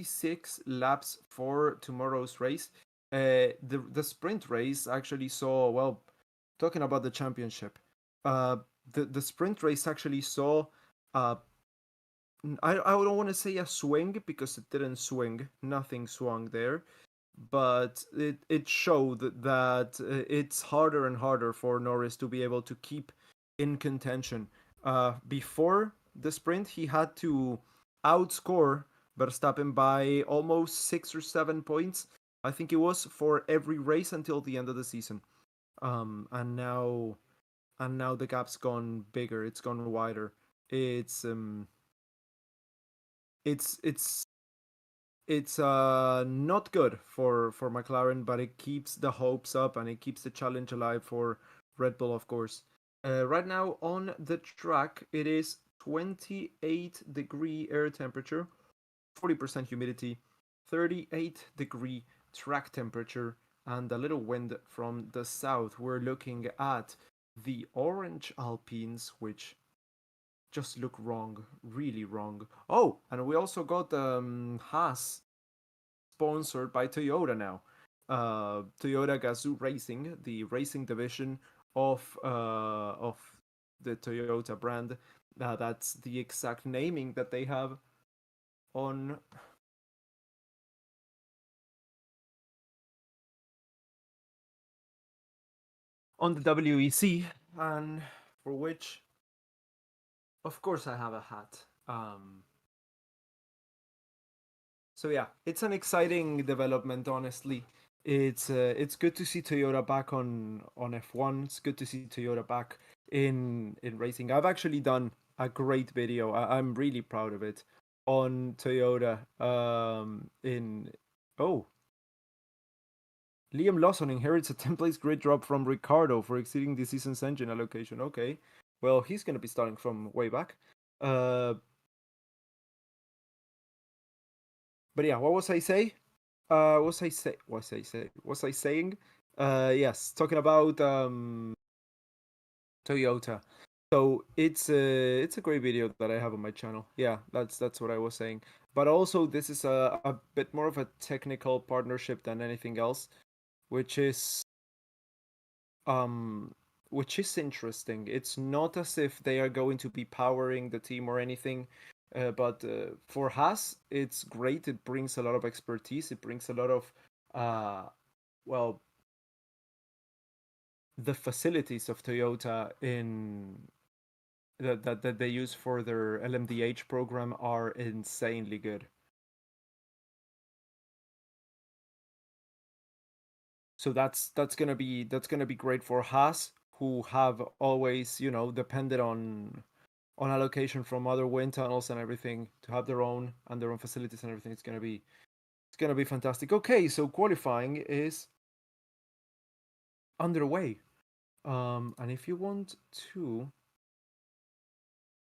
26 laps for tomorrow's race. The sprint race actually saw, well, talking about the championship, the sprint race actually saw, I don't want to say a swing because it didn't swing, nothing swung there, but it showed that it's harder and harder for Norris to be able to keep in contention. Before the sprint, he had to outscore Verstappen by almost 6 or 7 points. I think it was for every race until the end of the season. And now the gap's gone bigger. It's gone wider. It's um, it's it's it's not good for McLaren, but it keeps the hopes up and it keeps the challenge alive for Red Bull, of course. Right now on the track, it is 28-degree air temperature, 40% humidity, 38-degree track temperature, and a little wind from the south. We're looking at the orange Alpines, which just look wrong, really wrong. Oh, and we also got Haas sponsored by Toyota now. Toyota Gazoo Racing, the racing division of the Toyota brand. That's the exact naming that they have on the WEC, and for which, of course, I have a hat. So yeah, it's an exciting development. Honestly, it's good to see Toyota back on F1. It's good to see Toyota back in racing. I've actually done a great video. I'm really proud of it on Toyota. In oh, Liam Lawson inherits a 10 place grid drop from Ricciardo for exceeding the season's engine allocation. Okay, well he's gonna be starting from way back. But yeah, what was I say? Was I saying? Yes, talking about Toyota. So it's a great video that I have on my channel. Yeah, that's what I was saying. But also this is a bit more of a technical partnership than anything else, which is um which is interesting. It's not as if they are going to be powering the team or anything. But for Haas, it's great. It brings a lot of expertise. It brings a lot of, uh, well, the facilities of Toyota in that they use for their LMDH program are insanely good. So that's gonna be great for Haas, who have always depended on allocation from other wind tunnels and everything to have their own facilities and everything. It's gonna be fantastic. Okay, so qualifying is underway. And if you want to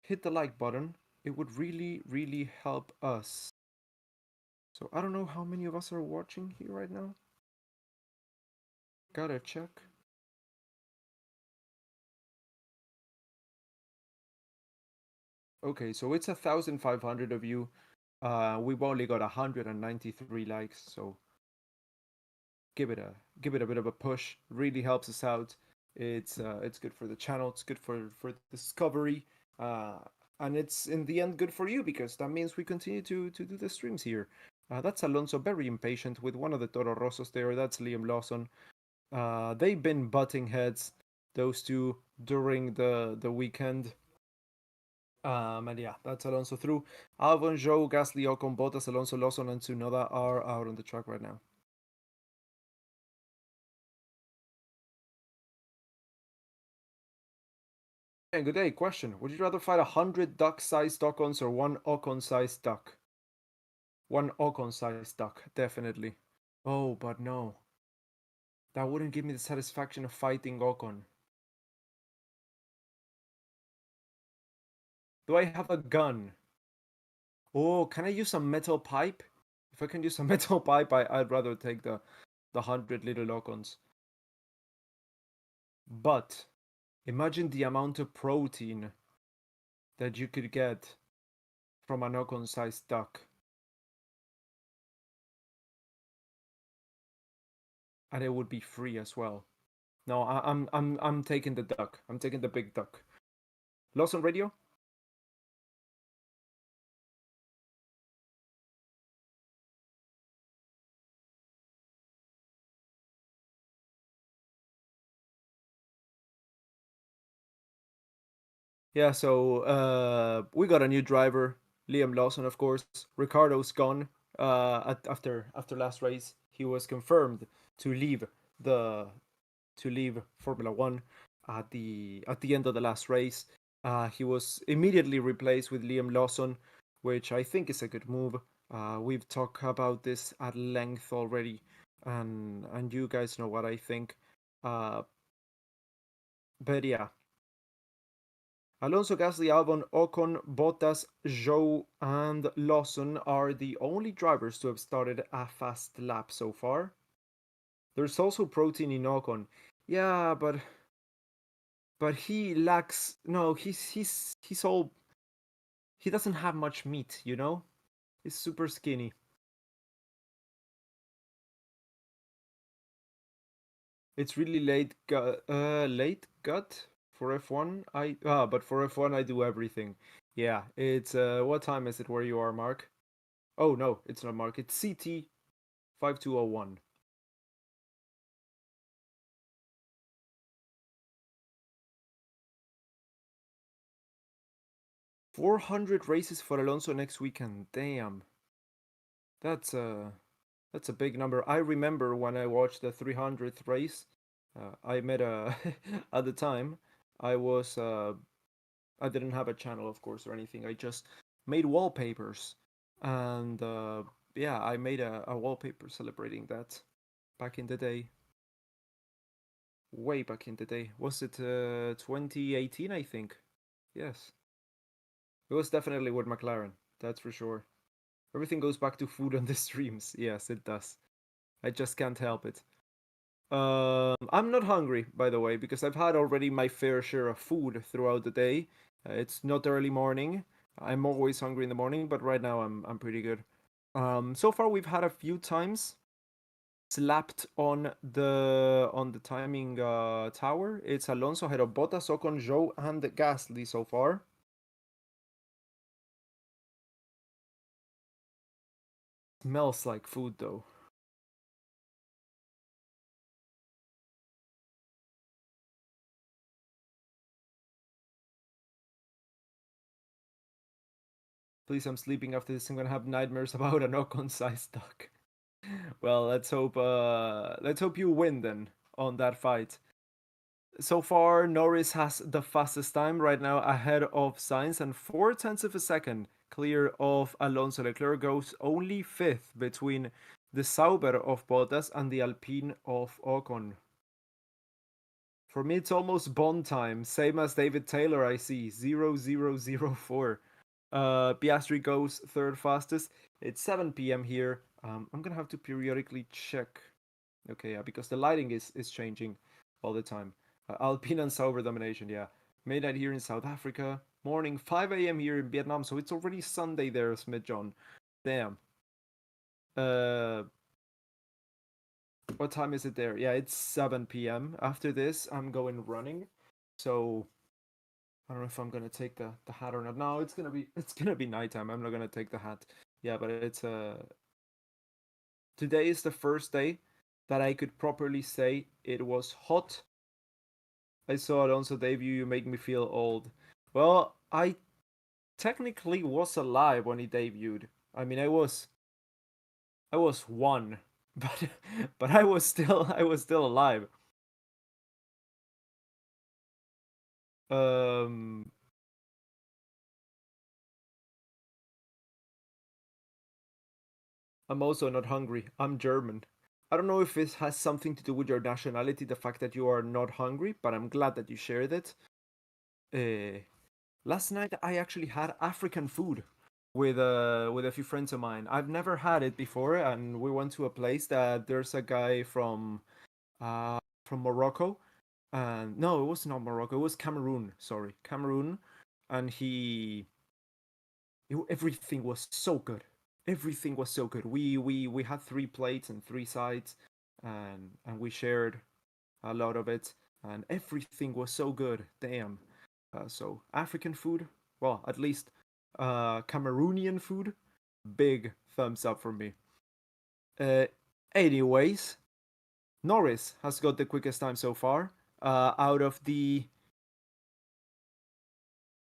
hit the like button, it would really, really help us. So I don't know how many of us are watching here right now. Gotta check. Okay, so it's 1,500 of you. We've only got 193 likes, so give it a bit of a push. Really helps us out. It's good for the channel. It's good for discovery. And it's in the end good for you because that means we continue to do the streams here. That's Alonso, very impatient with one of the Toro Rossos there. That's Liam Lawson. They've been butting heads, those two, during the weekend. And yeah, that's Alonso through. Albon, Joe, Gasly, Ocon, Bottas, Alonso, Lawson, and Tsunoda are out on the track right now. Hey, good day. Question: would you rather fight 100 duck-sized Ocons or one Ocon-sized duck? One Ocon-sized duck, definitely. Oh, but no. That wouldn't give me the satisfaction of fighting Ocon. Do I have a gun? Oh, can I use a metal pipe? If I can use a metal pipe, I'd rather take the 100 little Ocons. But imagine the amount of protein that you could get from an Ocon-sized duck. and it would be free as well. No, I'm taking the duck. I'm taking the big duck. Lost on radio? Yeah, so we got a new driver, Liam Lawson, of course. Ricardo's gone. After last race, he was confirmed to leave the to leave Formula One at the end of the last race. He was immediately replaced with Liam Lawson, which I think is a good move. We've talked about this at length already, and you guys know what I think. Uh, but yeah, Alonso, Gasly, Albon, Ocon, Bottas, Zhou, and Lawson are the only drivers to have started a fast lap so far. There's also protein in Ocon. Yeah, but he lacks. No, he's all. He doesn't have much meat, you know. He's super skinny. It's really late gut for F1. But for F1 I do everything. Yeah, it's what time is it where you are, Mark? Oh no, it's not Mark. It's CT 5201. 400 races for Alonso next weekend. Damn. That's a that's a big number. I remember when I watched the 300th race. I made a at the time I was I didn't have a channel, of course, or anything. I just made wallpapers, and yeah, I made a wallpaper celebrating that back in the day, way back in the day. Was it 2018? I think. Yes, it was definitely with McLaren. That's for sure. Everything goes back to food on the streams. Yes, it does. I just can't help it. I'm not hungry, by the way, because I've had already my fair share of food throughout the day. It's not early morning. I'm always hungry in the morning, but right now I'm pretty good. So far we've had a few times slapped on the timing tower. It's Alonso ahead of Bottas, Ocon, Zhou, and Gasly so far. Smells like food though. Please, I'm sleeping after this. I'm gonna have nightmares about an Ocon sized duck. Well, let's hope you win then on that fight. So far, Norris has the fastest time right now ahead of Sainz and 4 tenths of a second clear of Alonso. Leclerc goes only fifth between the Sauber of Bottas and the Alpine of Ocon. For me, it's almost Bond time, same as David Taylor. I see 0004. Piastri goes third fastest. It's 7 p.m. here. I'm gonna have to periodically check. Okay, yeah, because the lighting is changing all the time. Alpine and Sauber domination, yeah. Midnight here in South Africa. Morning 5 a.m. here in Vietnam, so it's already Sunday there, Smith John. Damn. Uh, what time is it there? Yeah, it's 7 p.m. After this, I'm going running. So I don't know if I'm gonna take the hat or not. No, it's gonna be nighttime. I'm not gonna take the hat. Yeah, but it's today is the first day that I could properly say it was hot. I saw Alonso debut. You make me feel old. Well, I technically was alive when he debuted. I mean, I was one, but I was still alive. Um, I'm also not hungry. I'm German. I don't know if this has something to do with your nationality, the fact that you are not hungry, but I'm glad that you shared it. Uh, Last night I actually had African food with a few friends of mine. I've never had it before, and we went to a place that there's a guy from Morocco, and no, it was not Morocco. It was Cameroon. Sorry, Cameroon, and everything was so good. Everything was so good. We had 3 plates and 3 sides, and we shared a lot of it, and everything was so good. Damn. So African food, well, at least Cameroonian food, big thumbs up for me. Uh, Anyways, Norris has got the quickest time so far. Out of the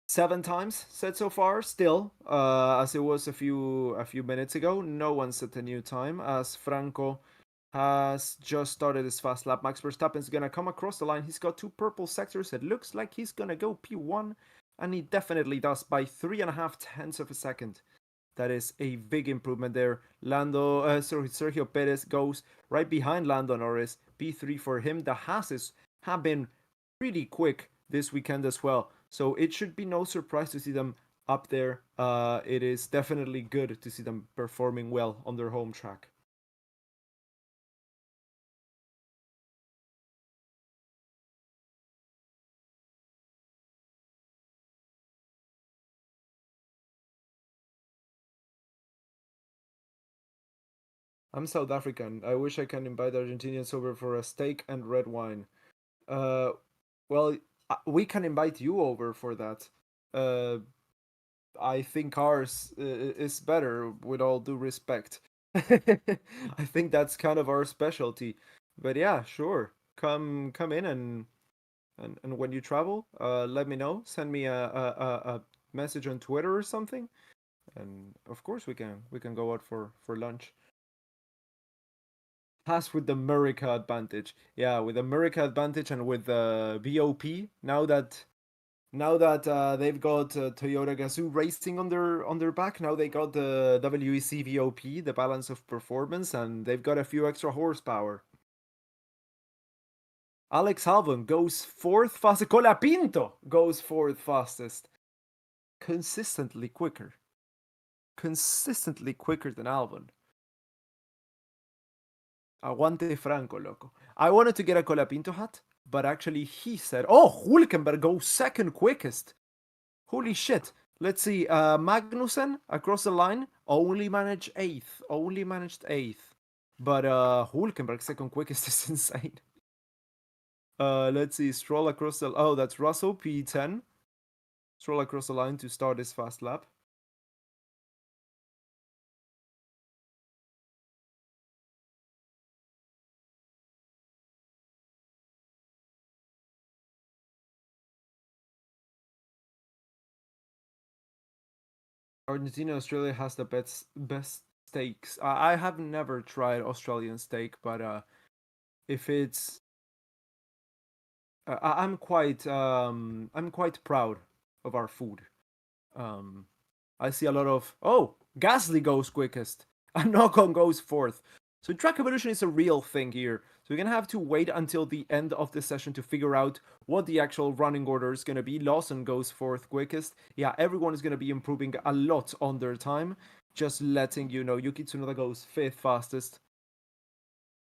7 times set so far, still, as it was a few minutes ago, no one set a new time. As Franco has just started his fast lap, Max Verstappen is gonna come across the line. He's got 2 purple sectors. It looks like he's gonna go P1, and he definitely does by 3.5 tenths of a second. That is a big improvement there. Sergio Perez goes right behind Lando Norris. P3 for him. The Haas have been pretty quick this weekend as well. So it should be no surprise to see them up there. It is definitely good to see them performing well on their home track. I'm South African. I wish I can invite Argentinians over for a steak and red wine. Uh, well, we can invite you over for that. Uh, I think ours is better, with all due respect. I think that's kind of our specialty. But yeah, sure. Come in, and when you travel, let me know. Send me a message on Twitter or something, and of course we can go out for lunch. Pass with the America advantage. Yeah, with the America advantage and with the VOP. Now that they've got Toyota Gazoo Racing on their back, now they got the WEC VOP, the balance of performance, and they've got a few extra horsepower. Alex Albon goes fourth fastest. Colapinto goes fourth fastest. Consistently quicker. Consistently quicker than Albon. Aguante Franco, loco. I wanted to get a Colapinto hat, but actually he said, oh, Hulkenberg goes second quickest. Holy shit. Let's see. Magnussen across the line only managed eighth. Only managed eighth. But Hulkenberg second quickest is insane. Let's see. Stroll across the. Oh, that's Russell P10. Stroll across the line to start his fast lap. Argentina, Australia has the best steaks. I have never tried Australian steak, but if it's I'm quite proud of our food. Um, I see a lot of Gasly goes quickest and Ocon goes fourth. So track evolution is a real thing here. So we're gonna have to wait until the end of the session to figure out what the actual running order is gonna be. Lawson goes fourth quickest. Yeah, everyone is gonna be improving a lot on their time. Just letting you know, Yuki Tsunoda goes fifth fastest.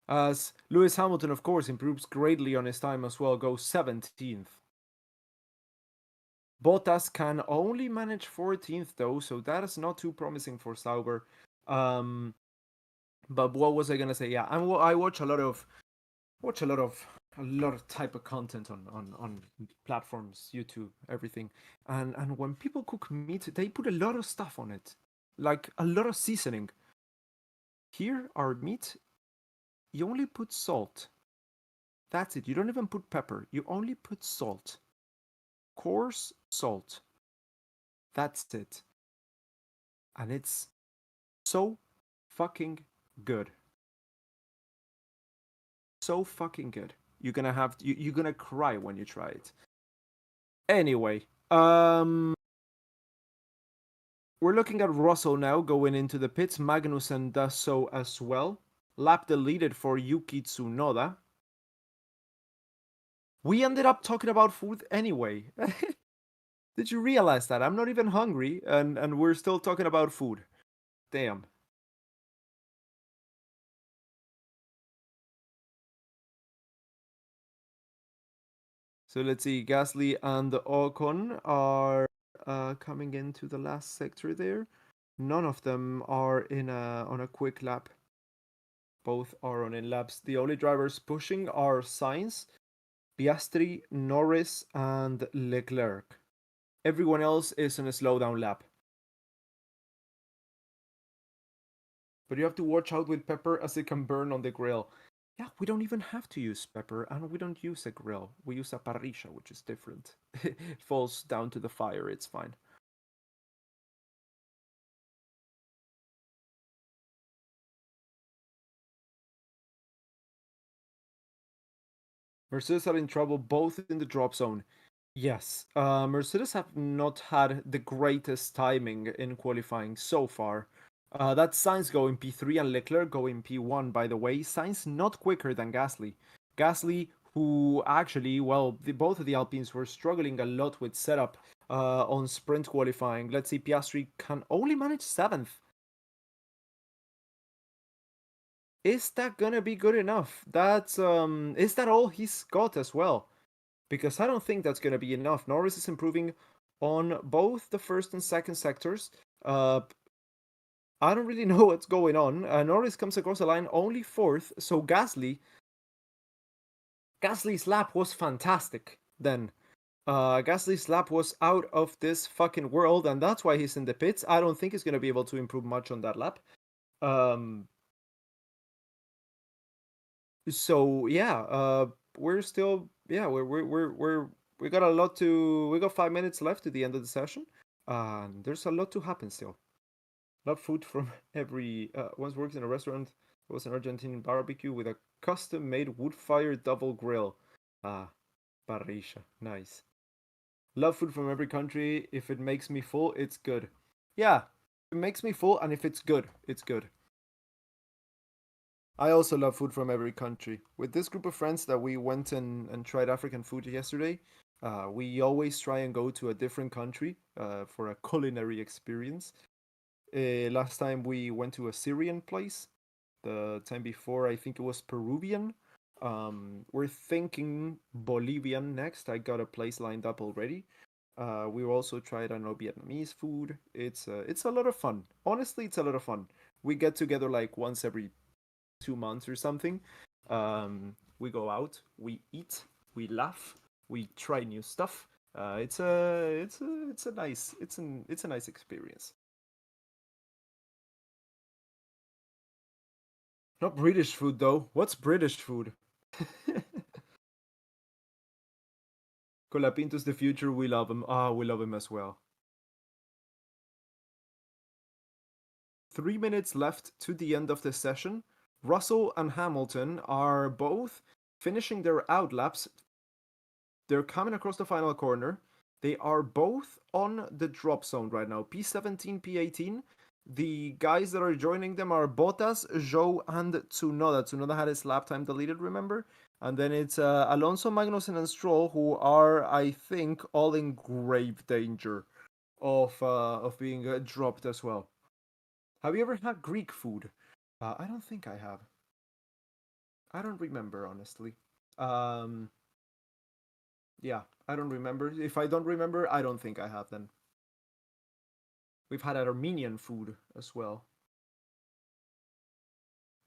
As Lewis Hamilton, of course, improves greatly on his time as well, goes 17th. Bottas can only manage 14th though, so that is not too promising for Sauber. Um, but what was I gonna say? Yeah, I watch a lot of type of content on platforms, YouTube, everything. And when people cook meat, they put a lot of stuff on it, like a lot of seasoning. Here, our meat, you only put salt. That's it. You don't even put pepper. You only put salt. Coarse salt. That's it. And it's so fucking good. So fucking good. You're gonna cry when you try it. Anyway, we're looking at Russell now going into the pits. Magnussen does so as well. Lap deleted for Yuki Tsunoda. We ended up talking about food anyway. Did you realize that? I'm not even hungry, and we're still talking about food. Damn. So let's see. Gasly and Ocon are coming into the last sector there. None of them are on a quick lap. Both are on in laps. The only drivers pushing are Sainz, Piastri, Norris, and Leclerc. Everyone else is on a slowdown lap. But you have to watch out with pepper as it can burn on the grill. Yeah, we don't even have to use pepper, and we don't use a grill. We use a parrilla, which is different. It falls down to the fire, it's fine. Mercedes are in trouble both in the drop zone. Yes, Mercedes have not had the greatest timing in qualifying so far. That's Sainz going P3 and Leclerc going P1, by the way. Sainz not quicker than Gasly. Gasly, who actually, well, both of the Alpines were struggling a lot with setup on sprint qualifying. Let's see, Piastri can only manage 7th. Is that gonna be good enough? Is that all he's got as well? Because I don't think that's going to be enough. Norris is improving on both the first and second sectors. I don't really know what's going on. Norris comes across the line only 4th, so Gasly's lap was fantastic then. Gasly's lap was out of this fucking world, and that's why he's in the pits. I don't think he's going to be able to improve much on that lap. So yeah, we're still we got a lot to we got 5 minutes left to the end of the session. There's a lot to happen still. Not food from every once worked in a restaurant. It was an Argentinian barbecue with a custom-made wood-fired double grill. Ah, parrilla, nice. Love food from every country. If it makes me full, it's good. Yeah, it makes me full, and if it's good, it's good. I also love food from every country. With this group of friends that we went and tried African food yesterday, we always try and go to a different country for a culinary experience. Last time we went to a Syrian place. The time before, I think it was Peruvian. We're thinking Bolivian next. I got a place lined up already. We also tried, I know, Vietnamese food. It's a lot of fun. Honestly, it's a lot of fun. We get together like once every 2 months or something. We go out, we eat, we laugh, we try new stuff. It's a nice experience. Not British food though. What's British food? Colapinto's the future. We love him. Ah, we love him as well. 3 minutes left to the end of the session. Russell and Hamilton are both finishing their outlaps. They're coming across the final corner. They are both on the drop zone right now. P17, P18. The guys that are joining them are Bottas, Zhou, and Tsunoda. Tsunoda had his lap time deleted, remember? And then it's Alonso, Magnussen, and Stroll, who are, I think, all in grave danger of being dropped as well. Have you ever had Greek food? I don't think I have. I don't remember, honestly. Um, yeah, I don't remember. If I don't remember, I don't think I have then. We've had Armenian food as well.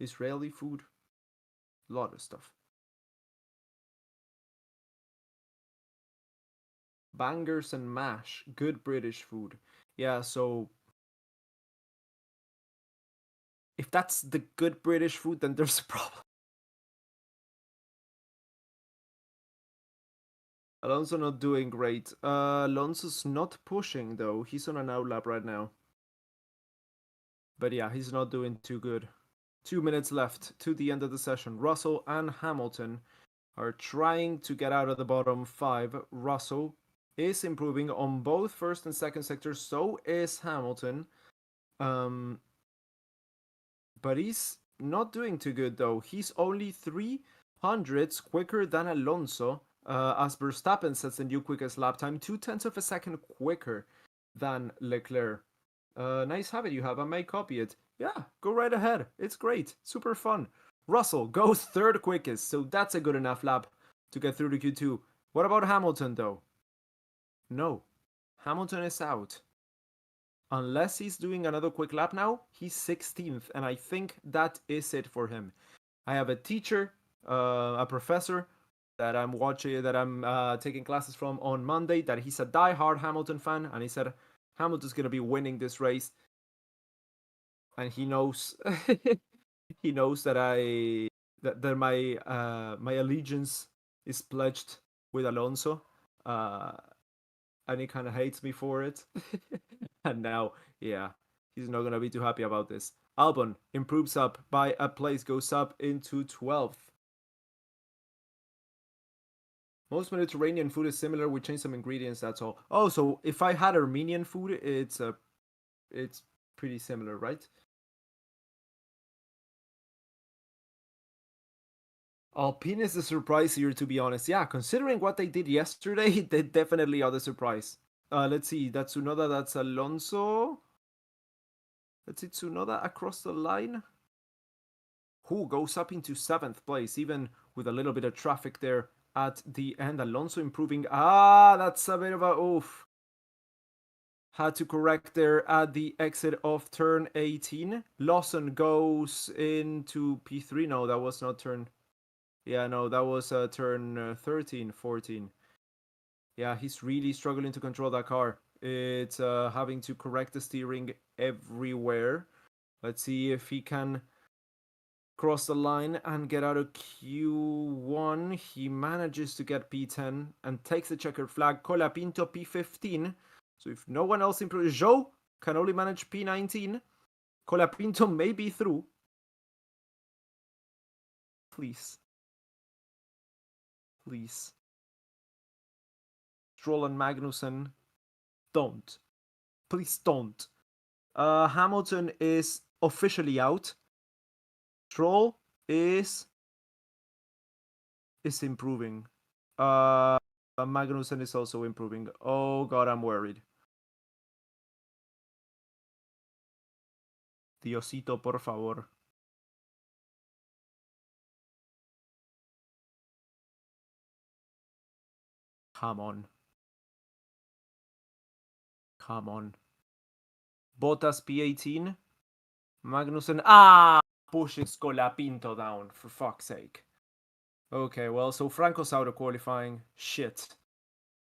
Israeli food. A lot of stuff. Bangers and mash. Good British food. Yeah, so if that's the good British food, then there's a problem. Alonso not doing great. Alonso's not pushing though. He's on an outlap right now. But yeah, he's not doing too good. 2 minutes left to the end of the session. Russell and Hamilton are trying to get out of the bottom 5. Russell is improving on both first and second sectors. So is Hamilton. But he's not doing too good though. He's only 300ths quicker than Alonso. As Verstappen sets the new quickest lap time, 0.2 of a second quicker than Leclerc. Nice habit you have. I may copy it. Yeah, go right ahead. It's great. Super fun. Russell goes third quickest, so that's a good enough lap to get through to Q2. What about Hamilton though? No. Hamilton is out. unless he's doing another quick lap now, he's 16th, and I think that is it for him. I have a teacher, a professor that I'm watching, that I'm taking classes from on Monday, that he's a die-hard Hamilton fan, and he said Hamilton's gonna be winning this race, and he knows he knows that my allegiance is pledged with Alonso, uh, and he kind of hates me for it. And now, yeah, he's not gonna be too happy about this. Albon improves up by a place, goes up into 12th. Most Mediterranean food is similar. We change some ingredients. That's all. Oh, so if I had Armenian food, it's pretty similar, right? Alpine is the surprise here, to be honest. Yeah, considering what they did yesterday, they definitely are the surprise. Let's see. That's Tsunoda. That's Alonso. Let's see. Tsunoda across the line. Who goes up into 7th place, even with a little bit of traffic there at the end. Alonso improving. Ah, that's a bit of a oof. Had to correct there at the exit of turn 18. Lawson goes into P3. No, that was not turn. Yeah, no, that was turn 13, 14. Yeah, he's really struggling to control that car. It's having to correct the steering everywhere. Let's see if he can cross the line and get out of Q1. He manages to get P10 and takes the checkered flag. Colapinto P15. So if no one else improves, Zhou can only manage P19. Colapinto may be through. Please. Please. Stroll and Magnussen, don't. Please don't. Hamilton is officially out. Stroll is improving. Magnussen is also improving. Oh god, I'm worried. Diosito, por favor. Come on. Come on. Bottas P18. Magnussen. Ah! Pushes Colapinto down, for fuck's sake. Okay, well, so Franco's out of qualifying. Shit.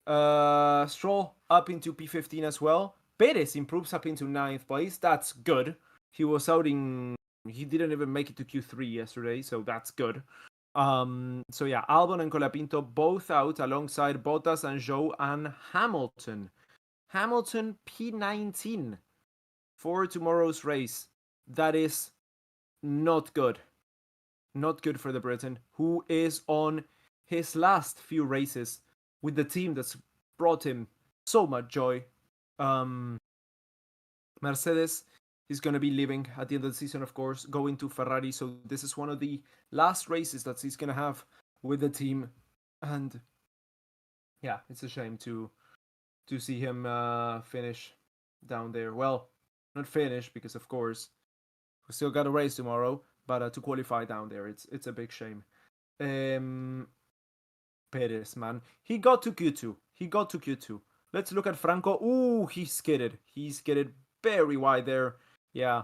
Stroll up into P15 as well. Perez improves up into 9th place. That's good. He was out in. He didn't even make it to Q3 yesterday, so that's good. So yeah, Albon and Colapinto both out alongside Bottas and Zhou and Hamilton. Hamilton P19 for tomorrow's race. That is not good. Not good for the Briton, who is on his last few races with the team that's brought him so much joy. Mercedes is going to be leaving at the end of the season, of course, going to Ferrari. So this is one of the last races that he's going to have with the team. And yeah, it's a shame to see him finish down there. Well, not finish because, of course, we still got a race tomorrow. But to qualify down there, it's a big shame. Perez, man. He got to Q2. He got to Q2. Let's look at Franco. Ooh, he skidded. He skidded very wide there. Yeah.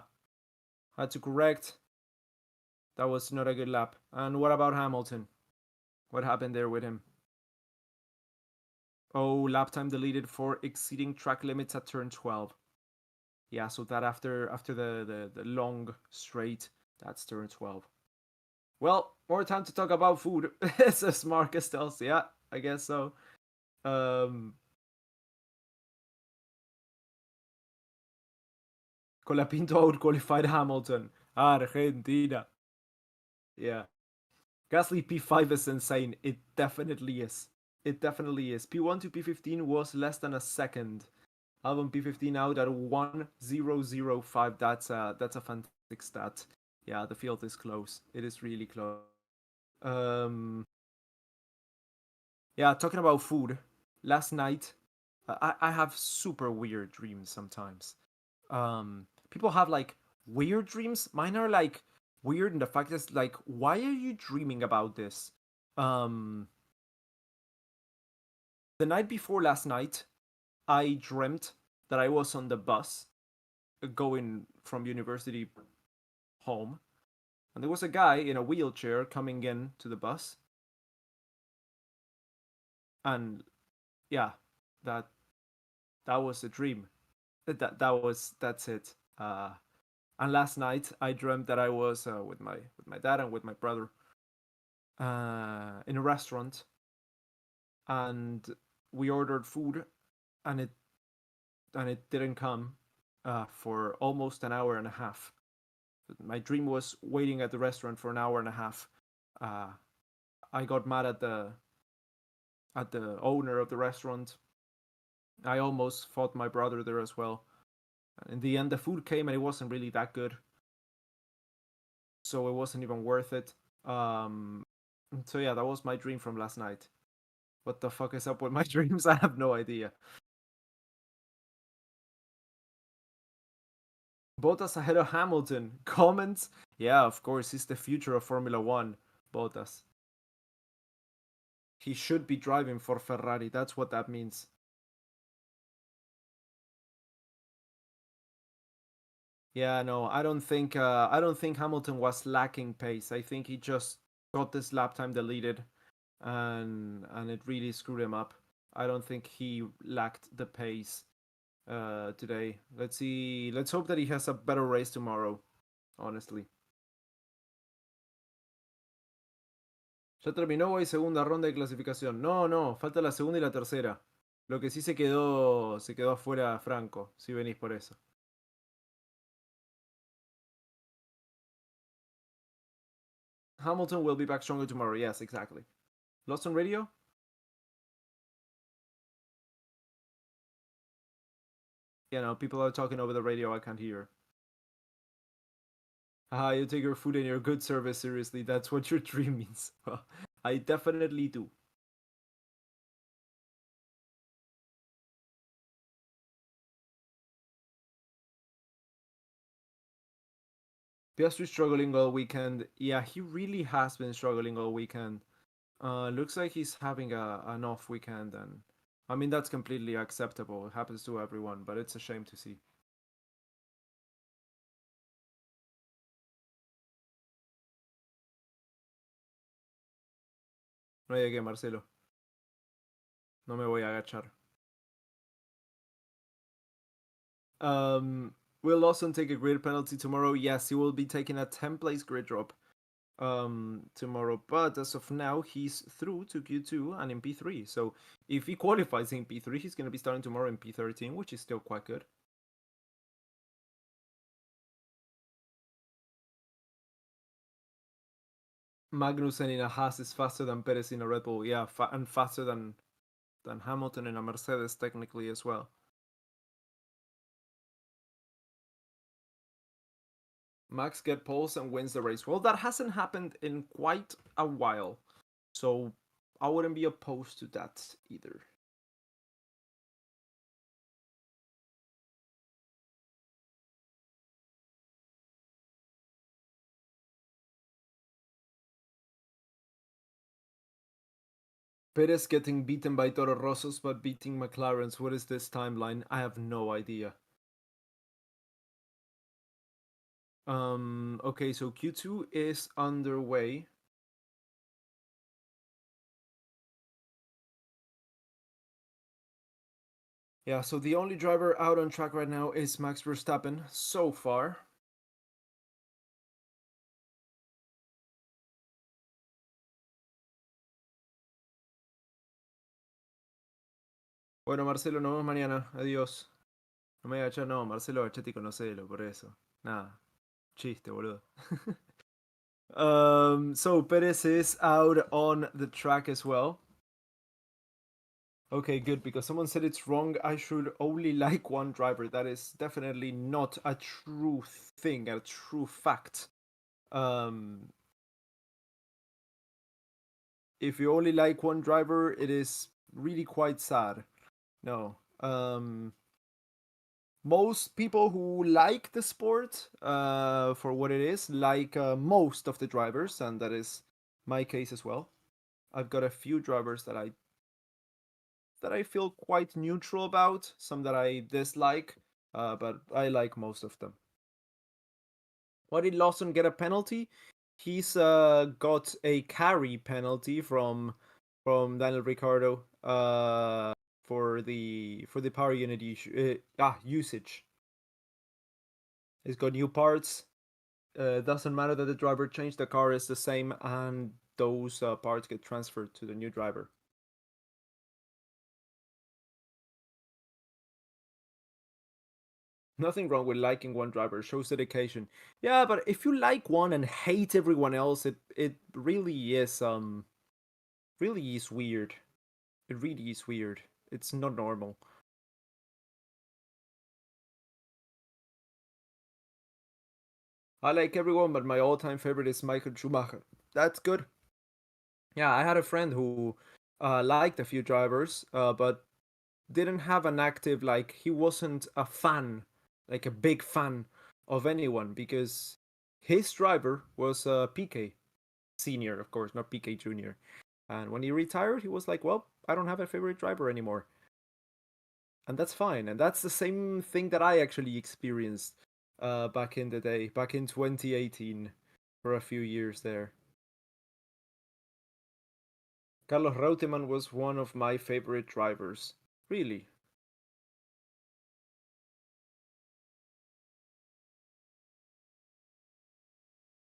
Had to correct. That was not a good lap. And what about Hamilton? What happened there with him? Oh, lap time deleted for exceeding track limits at turn 12. Yeah, so that after the long straight, that's turn 12. Well, more time to talk about food, says Marcus tells. Yeah, I guess so. Colapinto out-qualified Hamilton. Argentina. Yeah. Gasly P5 is insane. It definitely is. It definitely is. P1 to P15 was less than a second. Albon P15 out at 1:0:05. That's a fantastic stat. Yeah, the field is close. It is really close. Yeah, talking about food. Last night, I have super weird dreams sometimes. People have like weird dreams. Mine are like weird in the fact that like, why are you dreaming about this? The night before last night, I dreamt that I was on the bus going from university home, and there was a guy in a wheelchair coming in to the bus, and yeah, that that was a dream. That's it. And last night I dreamt that I was with my dad and with my brother in a restaurant, and we ordered food, and it didn't come for almost an hour and a half. My dream was waiting at the restaurant for an hour and a half. Uh, I got mad at the owner of the restaurant. I almost fought my brother there as well. In the end, the food came and it wasn't really that good, so it wasn't even worth it. Um, so yeah, that was my dream from last night. What the fuck is up with my dreams? I have no idea. Bottas ahead of Hamilton. Comments? Yeah, of course, he's the future of Formula One. Bottas. He should be driving for Ferrari. That's what that means. Yeah, no, I don't think Hamilton was lacking pace. I think he just got this lap time deleted, and it really screwed him up. I don't think he lacked the pace today. Let's see. Let's hope that he has a better race tomorrow. Honestly. Ya terminó hoy segunda ronda de clasificación. No, no, falta la segunda y la tercera. Lo que sí se quedó afuera Franco, si venís por eso. Hamilton will be back stronger tomorrow. Yes, exactly. Lost on radio? Yeah, no, people are talking over the radio. I can't hear. Ah, you take your food and your good service seriously. That's what your dream means. Well, I definitely do. Piastri struggling all weekend. Yeah, he really has been struggling all weekend. Looks like he's having an off weekend, and I mean that's completely acceptable. It happens to everyone, but it's a shame to see. No llegué, Marcelo. No me voy a agachar. Will Lawson take a grid penalty tomorrow? Yes, he will be taking a 10 place grid drop tomorrow. But as of now, he's through to Q2 and in P3. So if he qualifies in P3, he's going to be starting tomorrow in P13, which is still quite good. Magnussen in a Haas is faster than Perez in a Red Bull. Yeah, and faster than Hamilton in a Mercedes technically as well. Max get poles and wins the race. Well, that hasn't happened in quite a while, so I wouldn't be opposed to that either. Perez getting beaten by Toro Rossos but beating McLaren's. What is this timeline? I have no idea. Okay, so Q2 is underway. Yeah, so the only driver out on track right now is Max Verstappen so far. Bueno, Marcelo, nos vemos mañana. Adiós. No me voy a echar, no, Marcelo, agachate y conocelo, por eso. Nada, chiste, boludo. So Perez is out on the track as well. Okay, good, because someone said it's wrong. I should only like one driver. That is definitely not a true thing, a true fact. Um, if you only like one driver, it is really quite sad. No. Most people who like the sport for what it is like most of the drivers, and that is my case as well. I've got a few drivers that I feel quite neutral about, some that I dislike, but I like most of them. Why did Lawson get a penalty? He's got a carry penalty from Daniel Ricciardo for the power unit usage. He's got new parts. Doesn't matter that the driver changed, the car is the same, and those parts get transferred to the new driver. Nothing wrong with liking one driver, shows dedication. Yeah, but if you like one and hate everyone else, it really is weird. It really is weird. It's not normal. I like everyone, but my all-time favorite is Michael Schumacher. That's good. Yeah, I had a friend who liked a few drivers, but didn't have an active, like, he wasn't a fan, like a big fan of anyone, because his driver was PK Senior, of course, not PK Junior. And when he retired, he was like, well, I don't have a favorite driver anymore. And that's fine. And that's the same thing that I actually experienced back in the day, back in 2018, for a few years there. Carlos Reutemann was one of my favorite drivers. Really.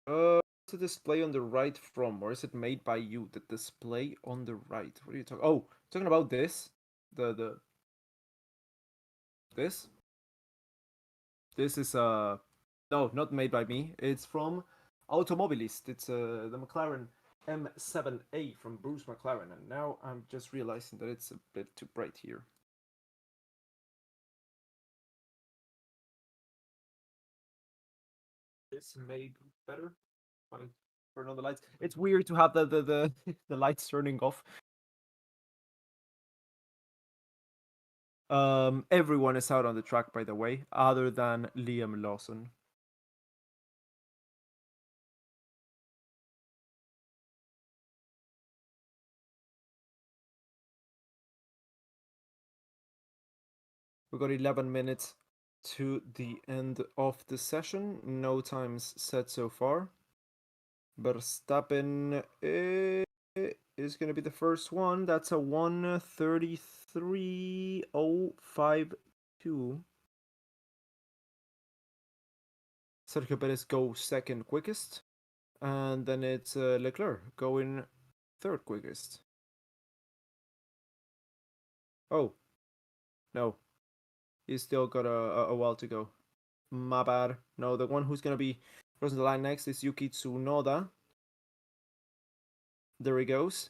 What's the display on the right from? Or is it made by you? The display on the right. What are you talking? Oh, talking about this? The this? This is no, not made by me. It's from Automobilist. It's the McLaren M7A from Bruce McLaren. And now I'm just realizing that it's a bit too bright here. This made better. Fine. Turn on the lights. It's weird to have the the lights turning off. Everyone is out on the track, by the way, other than Liam Lawson. We got 11 minutes to the end of the session. No times set so far. Verstappen is going to be the first one. That's a 1:33.052. Sergio Perez goes second quickest. And then it's Leclerc going third quickest. Oh, no. He's still got a while to go. My bad. No, the one who's going to be crossing the line next is Yuki Tsunoda. There he goes.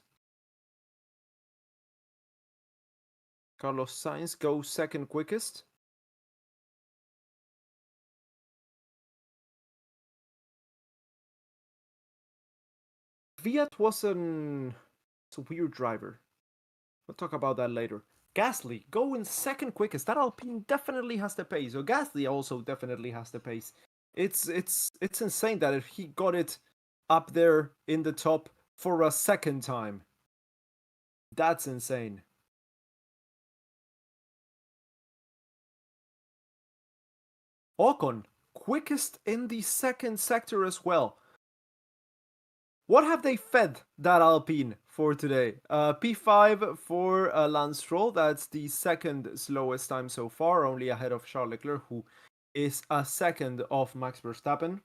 Carlos Sainz goes second quickest. Fiat was it's a weird driver. We'll talk about that later. Gasly going second quickest. That Alpine definitely has the pace. So Gasly also definitely has the pace. It's insane that he got it up there in the top for a second time. That's insane. Ocon quickest in the second sector as well. What have they fed that Alpine for today? P5 for Lance Stroll. That's the second slowest time so far, only ahead of Charles Leclerc, who is a second of Max Verstappen.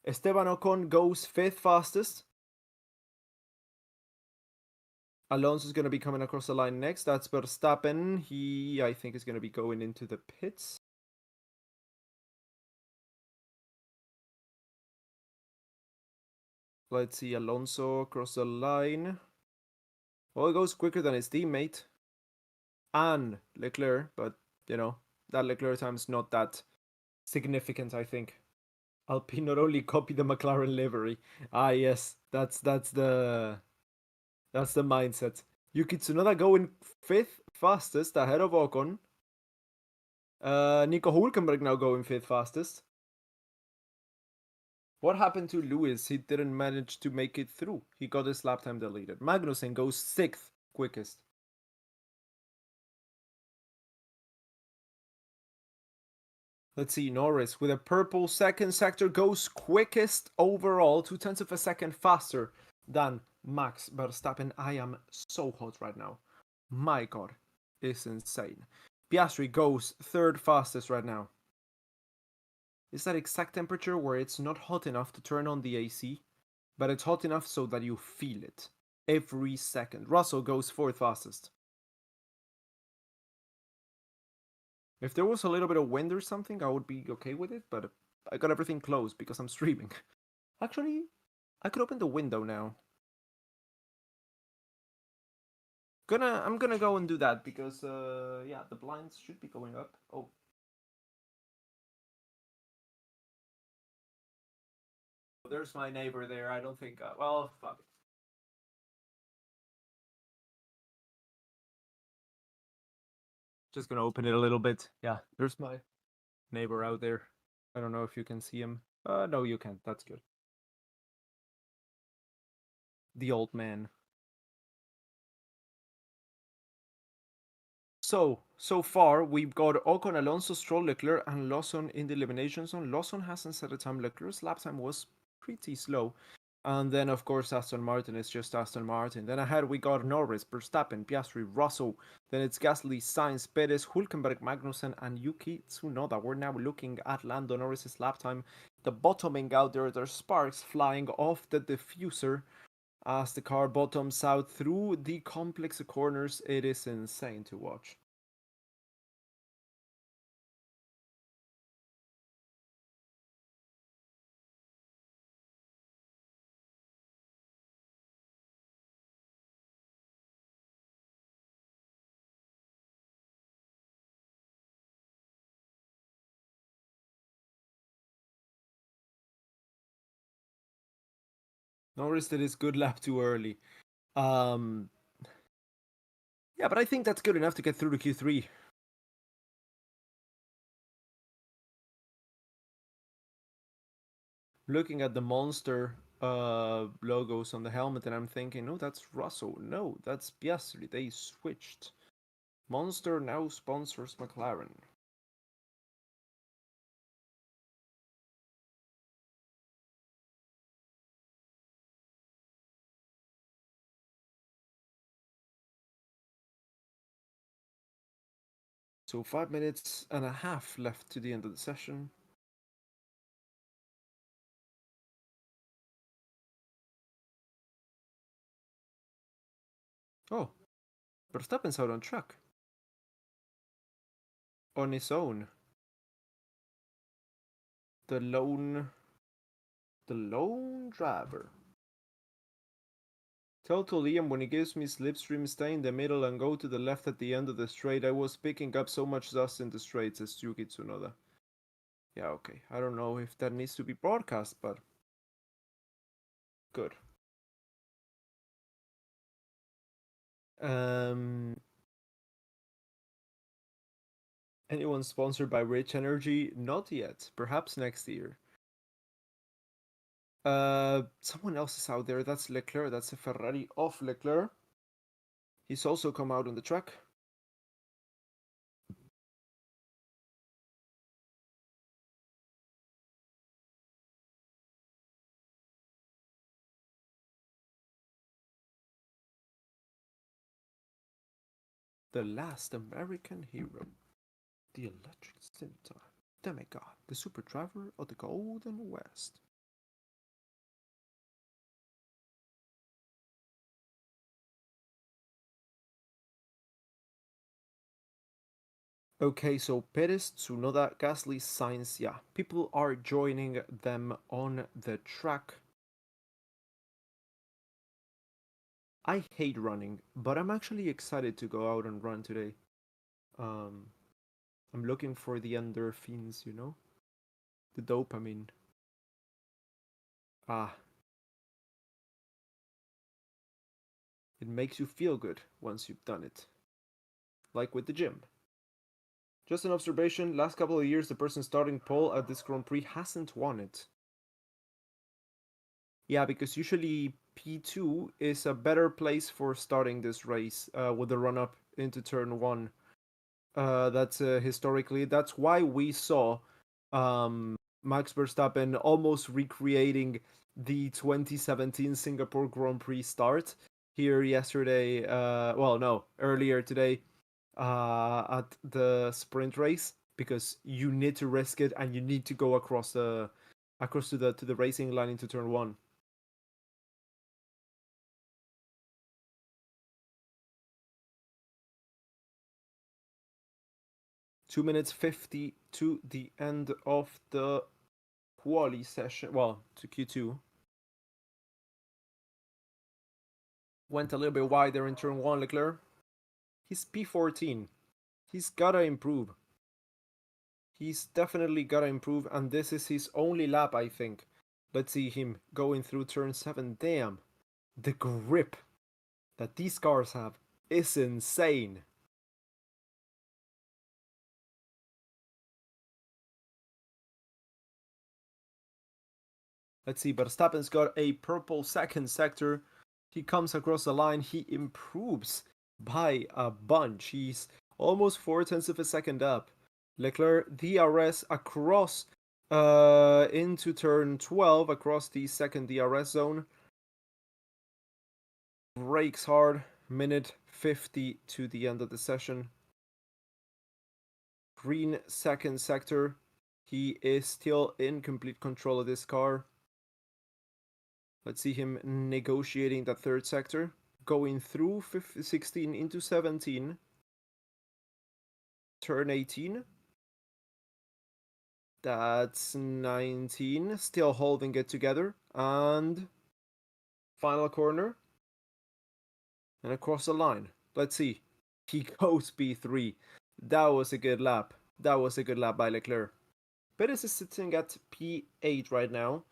Esteban Ocon goes fifth fastest. Alonso is going to be coming across the line next. That's Verstappen. He, I think, is going to be going into the pits. Let's see, Alonso across the line. Well, he goes quicker than his teammate. And Leclerc, but, you know, that Leclerc time's not that significant, I think. Alpine not only copy the McLaren livery. Ah, yes, that's the mindset. Yuki Tsunoda going fifth fastest ahead of Ocon. Nico Hulkenberg now going fifth fastest. What happened to Lewis? He didn't manage to make it through. He got his lap time deleted. Magnussen goes sixth quickest. Let's see, Norris with a purple second sector goes quickest overall, 0.2 of a second faster than Max Verstappen. I am so hot right now. My god, it's insane. Piastri goes third fastest right now. It's that exact temperature where it's not hot enough to turn on the AC, but it's hot enough so that you feel it every second. Russell goes fourth fastest. If there was a little bit of wind or something, I would be okay with it, but I got everything closed because I'm streaming. Actually, I could open the window now. I'm gonna go and do that because yeah, the blinds should be going up. Oh. There's my neighbor there. I don't think well, fuck it. Just gonna open it a little bit. Yeah, there's my neighbor out there. I don't know if you can see him. No, you can't. That's good. The old man. So far, we've got Ocon, Alonso, Stroll, Leclerc, and Lawson in the elimination zone. Lawson hasn't set a time. Leclerc's lap time was pretty slow. And then, of course, Aston Martin is just Aston Martin. Then ahead, we got Norris, Verstappen, Piastri, Russell. Then it's Gasly, Sainz, Perez, Hülkenberg, Magnussen, and Yuki Tsunoda. We're now looking at Lando Norris's lap time. The bottoming out there, there's sparks flying off the diffuser as the car bottoms out through the complex corners. It is insane to watch. Norris did his good lap too early. Um, yeah, but I think that's good enough to get through to Q3. Looking at the monster logos on the helmet, and I'm thinking, no, that's Russell. No, that's Piastri. They switched. Monster now sponsors McLaren. So 5 minutes and a half left to the end of the session. Oh, Verstappen's out on track. On his own. The lone driver. Tell to Liam when he gives me slipstream, stay in the middle and go to the left at the end of the straight. I was picking up so much dust in the straight, says Yuki Tsunoda. Yeah, okay. I don't know if that needs to be broadcast, but good. Anyone sponsored by Rich Energy? Not yet. Perhaps next year. Someone else is out there. That's Leclerc. That's a Ferrari of Leclerc. He's also come out on the track. The last American hero. The electric scimitar. Demigod. The super driver of the Golden West. Okay, so Perez, Tsunoda, Gasly, Sainz, yeah. People are joining them on the track. I hate running, but I'm actually excited to go out and run today. I'm looking for the endorphins, you know? The dopamine. Ah. It makes you feel good once you've done it. Like with the gym. Just an observation, last couple of years the person starting pole at this Grand Prix hasn't won it. Yeah, because usually P2 is a better place for starting this race with the run up into turn 1. That's historically, that's why we saw Max Verstappen almost recreating the 2017 Singapore Grand Prix start here yesterday. Well, no, earlier today at the sprint race, because you need to risk it and you need to go across to the racing line into turn one. Two minutes 50 to the end of the Quali session. Well, to Q2. Went a little bit wider in turn one, Leclerc. He's P14. He's gotta improve. He's definitely gotta improve, and this is his only lap, I think. Let's see him going through turn 7. Damn. The grip that these cars have is insane. Let's see, Verstappen's got a purple second sector. He comes across the line. He improves by a bunch. He's almost 4/10 of a second up. Leclerc DRS across into turn 12, across the second DRS zone. Brakes hard. Minute 50 to the end of the session. Green second sector. He is still in complete control of this car. Let's see him negotiating that third sector. Going through 16 into 17. Turn 18. That's 19. Still holding it together. And final corner. And across the line. Let's see. He goes P3. That was a good lap. That was a good lap by Leclerc. Perez is sitting at P8 right now.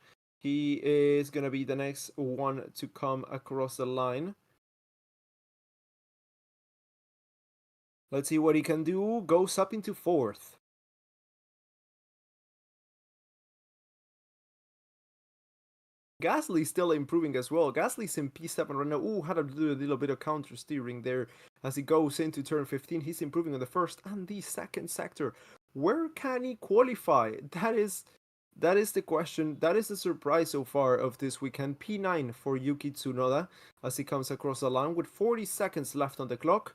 He is going to be the next one to come across the line. Let's see what he can do. Goes up into 4th. Gasly's still improving as well. Gasly's in P7 right now. Ooh, had to do a little bit of counter steering there as he goes into turn 15. He's improving on the first and the second sector. Where can he qualify? That is the question. That is the surprise so far of this weekend. P9 for Yuki Tsunoda as he comes across the line with 40 seconds left on the clock.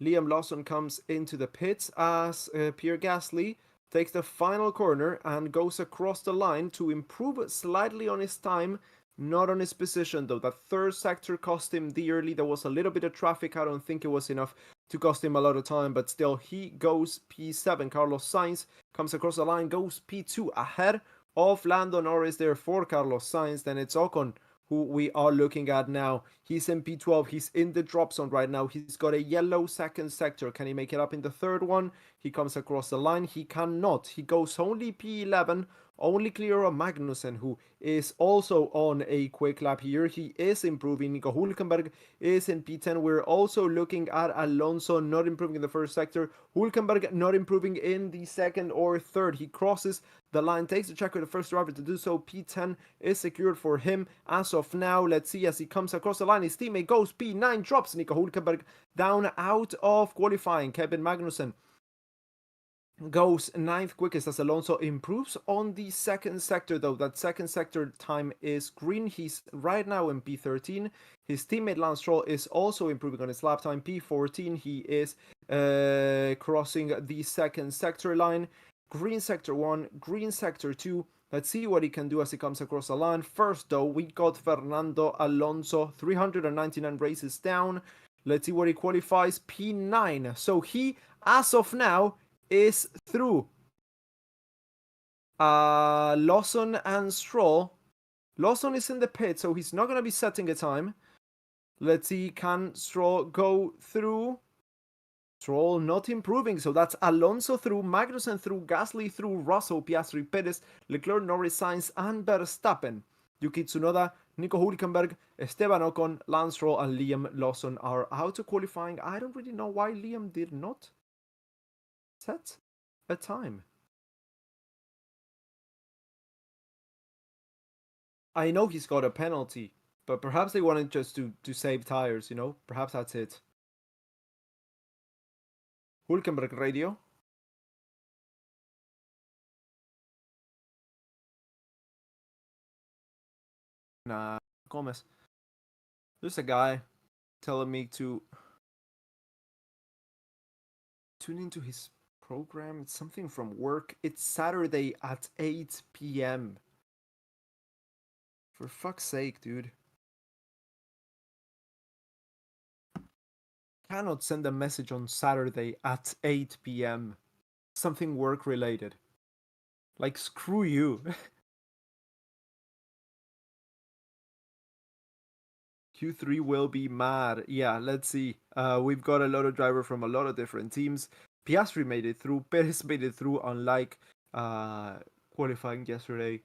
Liam Lawson comes into the pits as Pierre Gasly takes the final corner and goes across the line to improve slightly on his time, not on his position though. That third sector cost him dearly. There was a little bit of traffic. I don't think it was enough to cost him a lot of time, but still he goes P7. Carlos Sainz comes across the line, goes P2 ahead of Lando Norris there for Carlos Sainz. Then it's Ocon who we are looking at now. He's in P12. He's in the drop zone right now. He's got a yellow second sector. Can he make it up in the third one? He comes across the line. He cannot. He goes only P11. Only clear of Magnussen, who is also on a quick lap here. He is improving. Nico Hülkenberg is in P10. We're also looking at Alonso not improving in the first sector. Hülkenberg not improving in the second or third. He crosses the line, takes the checker, the first driver to do so. P10 is secured for him as of now. Let's see as he comes across the line. His teammate goes P9, drops Nico Hülkenberg down out of qualifying. Kevin Magnussen goes 9th quickest as Alonso improves on the second sector though. That second sector time is green. He's right now in P13. His teammate Lance Stroll is also improving on his lap time. P14. He is crossing the second sector line. Green sector 1, green sector 2. Let's see what he can do as he comes across the line. First though, we got Fernando Alonso, 399 races down. Let's see where he qualifies. P9. So he, as of now, is through Lawson and Stroll. Lawson is in the pit, so he's not going to be setting a time. Let's see, can Stroll go through? Stroll not improving, so that's Alonso through, Magnussen through, Gasly through, Russell, Piastri, Perez, Leclerc, Norris, Sainz, and Verstappen. Yuki Tsunoda, Nico Hülkenberg, Esteban Ocon, Lance Stroll, and Liam Lawson are out of qualifying. I don't really know why Liam did not set a time. I know he's got a penalty, but perhaps they wanted just to save tires, you know? Perhaps that's it. Hülkenberg radio. Nah, Gomez. There's a guy telling me to tune into his program. It's something from work. It's Saturday at 8 p.m. For fuck's sake, dude. Cannot send a message on Saturday at 8 p.m. Something work related. Like, screw you. Q3 will be mad. Yeah, let's see. We've got a lot of driver from a lot of different teams. Piastri made it through. Perez made it through, unlike qualifying yesterday.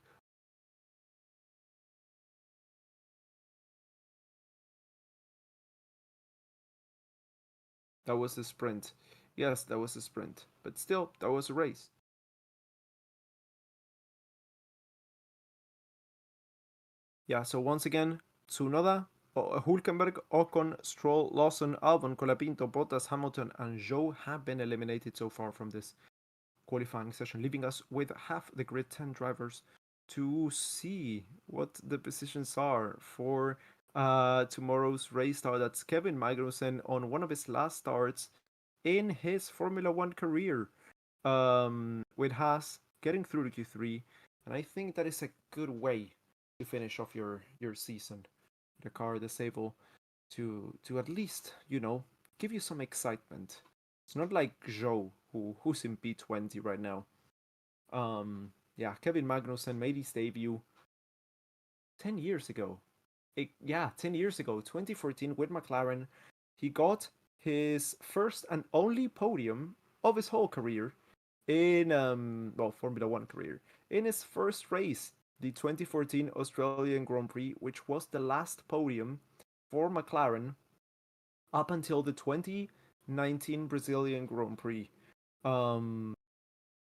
That was a sprint. Yes, that was a sprint. But still, that was a race. Yeah, so once again, Tsunoda, Hulkenberg, Ocon, Stroll, Lawson, Albon, Colapinto, Bottas, Hamilton, and Zhou have been eliminated so far from this qualifying session, leaving us with half the grid, 10 drivers, to see what the positions are for tomorrow's race start. That's Kevin Magnussen on one of his last starts in his Formula One career, with Haas getting through to Q3, and I think that is a good way to finish off your season. The car that's able to at least give you some excitement. It's not like Zhou who's in P20 right now. Yeah, Kevin Magnussen made his debut 10 years ago. 10 years ago, 2014 with McLaren. He got his first and only podium of his whole career in Formula One career, in his first race, the 2014 Australian Grand Prix, which was the last podium for McLaren up until the 2019 Brazilian Grand Prix. Um,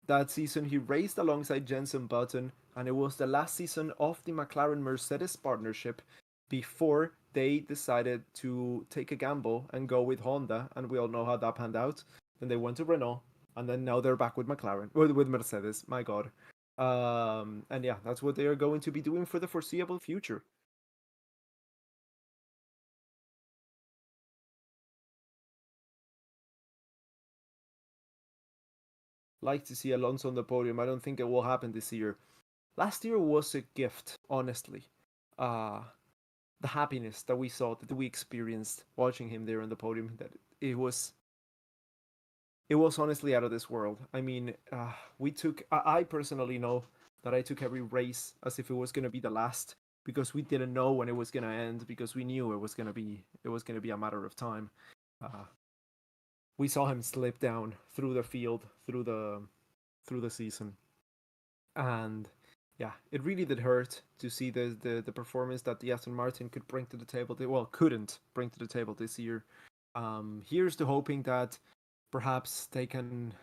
that season, he raced alongside Jenson Button, and it was the last season of the McLaren Mercedes partnership before they decided to take a gamble and go with Honda, and we all know how that panned out. Then they went to Renault, and then now they're back with McLaren, with Mercedes. My God. And yeah, that's what they are going to be doing for the foreseeable future. Like to see Alonso on the podium. I don't think it will happen this year. Last year was a gift, honestly. Uh, the happiness that we saw, that we experienced watching him there on the podium, that it was it was honestly out of this world. I mean, we took. I personally know that I took every race as if it was gonna be the last, because we didn't know when it was gonna end, because we knew it was gonna be a matter of time. Uh, we saw him slip down through the field, through the season, and yeah, it really did hurt to see the performance that the Aston Martin could bring to the table. Well, couldn't bring to the table this year. Here's to hoping that perhaps they can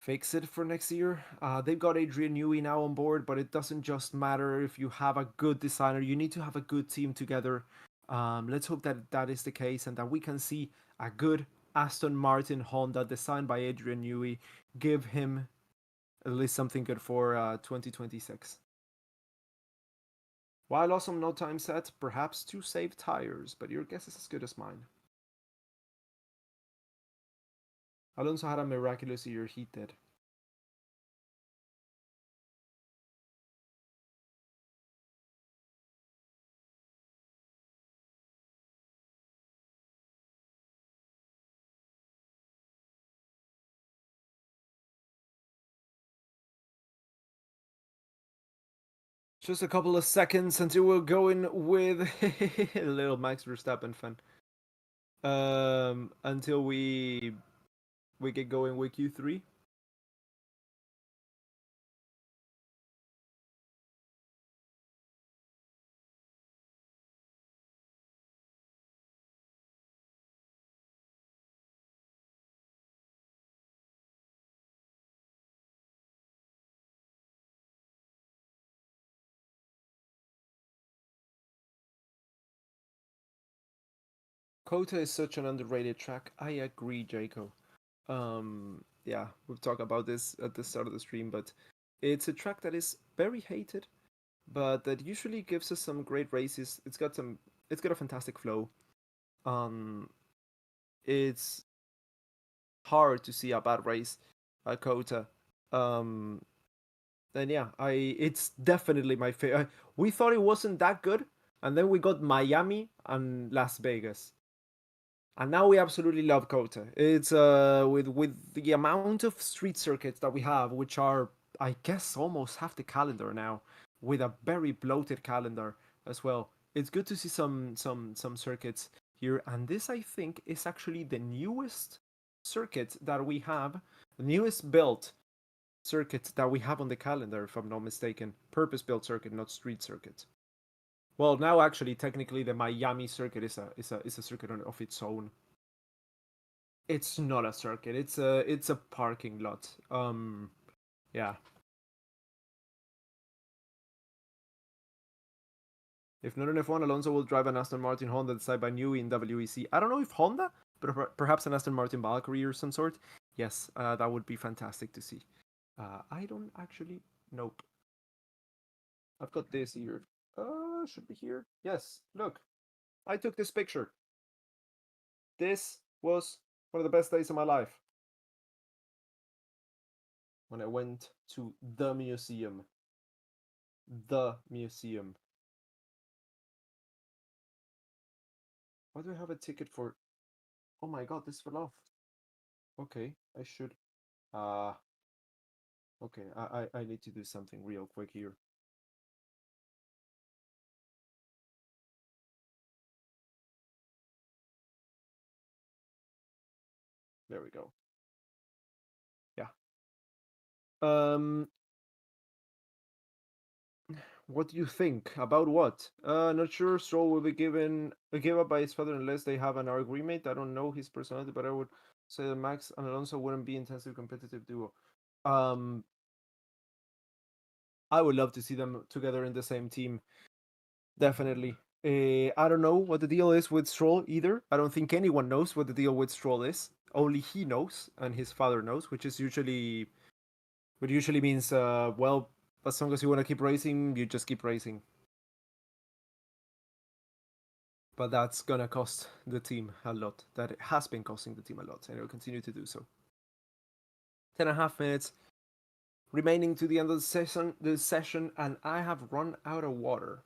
fix it for next year. They've got Adrian Newey now on board, but it doesn't just matter if you have a good designer. You need to have a good team together. Let's hope that that is the case and that we can see a good Aston Martin Honda designed by Adrian Newey give him at least something good for 2026. While also no time set, perhaps to save tires, but your guess is as good as mine. Alonso had a miraculous year, he did. Just a couple of seconds until we're going with a little Max Verstappen fan. Until we get going with Q3. COTA is such an underrated track. I agree, Jaco. Yeah, we've talked about this at the start of the stream, but it's a track that is very hated but that usually gives us some great races. It's got a fantastic flow. Um, it's hard to see a bad race at COTA. Um, and yeah, it's definitely my favorite. We thought it wasn't that good, and then we got Miami and Las Vegas, and now we absolutely love COTA. It's with the amount of street circuits that we have, which are I guess almost half the calendar now, with a very bloated calendar as well. It's good to see some circuits here, and this I think is actually the newest circuit that we have, the newest built circuit that we have on the calendar, if I'm not mistaken. Purpose-built circuit, not street circuit. Well, now actually, technically, the Miami circuit is a circuit of its own. It's not a circuit. It's a parking lot. Yeah. If not an F1, Alonso will drive an Aston Martin Honda decided by Newey in WEC. I don't know if Honda, but perhaps an Aston Martin Valkyrie or some sort. Yes, that would be fantastic to see. I don't actually. Nope. I've got this here. Should be here. Yes. Look, I took this picture. This was one of the best days of my life when I went to the museum. The museum. Why do I have a ticket for? Oh my god, this fell off. Okay, I should. Uh okay, I need to do something real quick here. There we go. Yeah. Um, what do you think about what? Not sure. Stroll will be given a give up by his father unless they have an agreement. I don't know his personality, but I would say that Max and Alonso wouldn't be intensely competitive duo. Um, I would love to see them together in the same team. Definitely. I don't know what the deal is with Stroll either. I don't think anyone knows what the deal with Stroll is. Only he knows, and his father knows, which usually means, well, as long as you want to keep racing, you just keep racing. But that's gonna cost the team a lot. That it has been costing the team a lot, and it will continue to do so. 10.5 minutes remaining to the end of the session, and I have run out of water.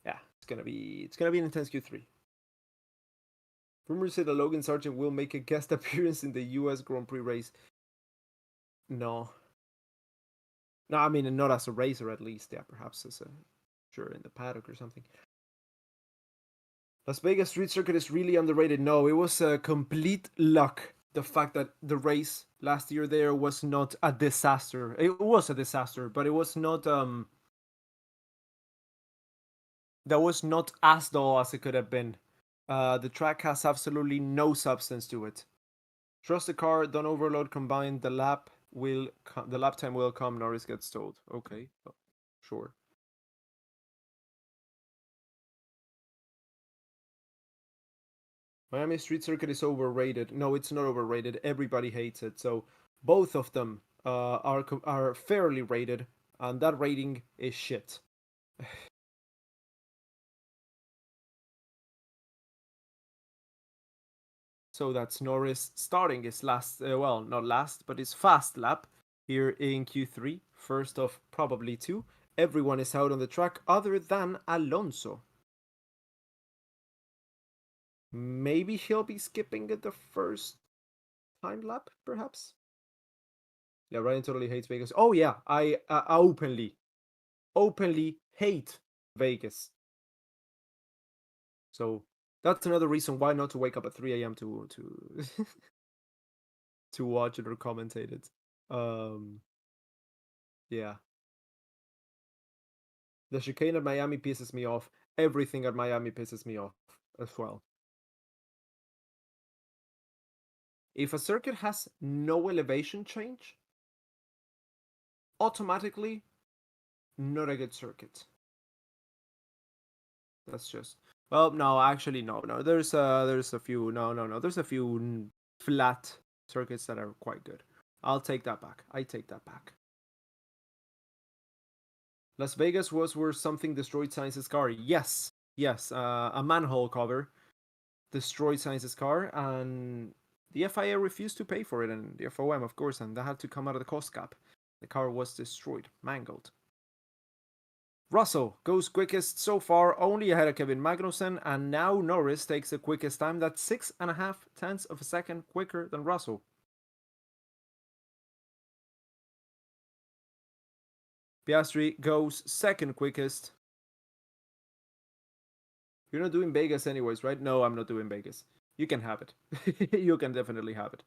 Yeah, it's gonna be an intense Q3. Rumors say that Logan Sargent will make a guest appearance in the US Grand Prix race. No. No, I mean, not as a racer at least. Yeah, perhaps as a, sure, in the paddock or something. Las Vegas Street Circuit is really underrated. No, it was a complete luck. The fact that the race last year there was not a disaster. It was a disaster, but it was not that was not as dull as it could have been. The track has absolutely no substance to it. Trust the car, don't overload combined. The lap time will come. Norris gets told. Okay, sure. Miami Street Circuit is overrated. No, it's not overrated. Everybody hates it. So both of them are fairly rated, and that rating is shit. So that's Norris starting his last, well, not last, but his fast lap here in Q3, first of probably two. Everyone is out on the track other than Alonso. Maybe he'll be skipping at the first time lap, perhaps. Yeah, Ryan totally hates Vegas. Oh yeah, I openly hate Vegas. So that's another reason why not to wake up at 3 a.m. to to watch it or commentate it. Um, yeah, the chicane at Miami pisses me off. Everything at Miami pisses me off as well. If a circuit has no elevation change, automatically not a good circuit. That's just, well, no, actually, no. There's a few, no. There's a few flat circuits that are quite good. I'll take that back. I take that back. Las Vegas was where something destroyed Sainz's car. Yes, yes, a manhole cover destroyed Sainz's car, and the FIA refused to pay for it, and the FOM, of course, and that had to come out of the cost cap. The car was destroyed, mangled. Russell goes quickest so far, only ahead of Kevin Magnussen, and now Norris takes the quickest time. That's 6.5 tenths of a second quicker than Russell. Piastri goes second quickest. You're not doing Vegas anyways, right? No, I'm not doing Vegas. You can have it. You can definitely have it.